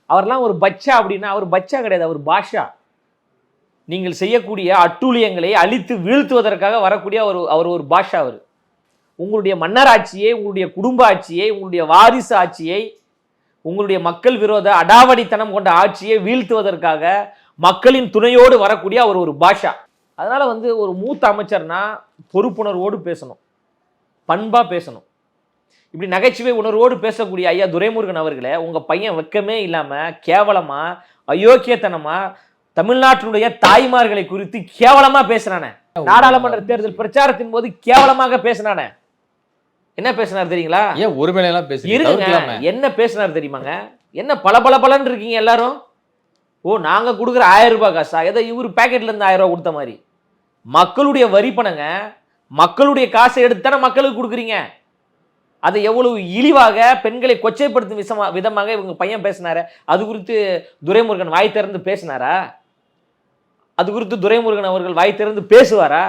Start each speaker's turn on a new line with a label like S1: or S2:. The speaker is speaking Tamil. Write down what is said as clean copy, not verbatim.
S1: அவர்லாம் ஒரு பச்சா அப்படின்னா அவர் பச்சா கிடையாது, அவர் பாஷா. நீங்கள் செய்யக்கூடிய அட்டூழியங்களை அழித்து வீழ்த்துவதற்காக வரக்கூடிய அவர் ஒரு பாஷா. அவர் உங்களுடைய மன்னர் ஆட்சியை, உங்களுடைய குடும்ப ஆட்சியை, உங்களுடைய வாரிசு ஆட்சியை, உங்களுடைய மக்கள் விரோத அடாவடித்தனம் கொண்ட ஆட்சியை வீழ்த்துவதற்காக மக்களின் துணையோடு வரக்கூடிய அவர் ஒரு பாஷா. அதனால ஒரு மூத்த அமைச்சர்னா பொறுப்புணர்வோடு பேசணும், பண்பா பேசணும். இப்படி நகைச்சுவை உணர்வோடு பேசக்கூடிய ஐயா துரைமுருகன் அவர்களே, உங்க பையன் வெக்கமே இல்லாம கேவலமா அயோக்கியத்தனமா தமிழ்நாட்டினுடைய தாய்மார்களை குறித்து கேவலமா பேசுறானே, நாடாளுமன்ற தேர்தல் பிரச்சாரத்தின் போது கேவலமாக பேசினானே. என்ன பேசினார் தெரியுங்களா?
S2: ஏன் ஒருவேளை எல்லாம் பேசுறீங்க?
S1: என்ன பேசினார் தெரியுமாங்க? என்ன பலன்னு இருக்கீங்க எல்லாரும்? ஓ, நாங்க கொடுக்குற 1000 ரூபாய் காசா? ஏதோ இவரு பேக்கெட்ல இருந்து 1000 ரூபாய் கொடுத்த மாதிரி. மக்களுடைய வரி பணங்க, மக்களுடைய காசை எடுத்துத்தானே மக்களுக்கு கொடுக்குறீங்க. அதை எவ்வளவு இழிவாக பெண்களை கொச்சைப்படுத்தும் விதமாக இவங்க பையன் பேசினாரு. அது குறித்து துரைமுருகன் வாய் திறந்து பேசினாரா? அது குறித்து துரைமுருகன் அவர்கள் வாய் திறந்து பேசுவாரா?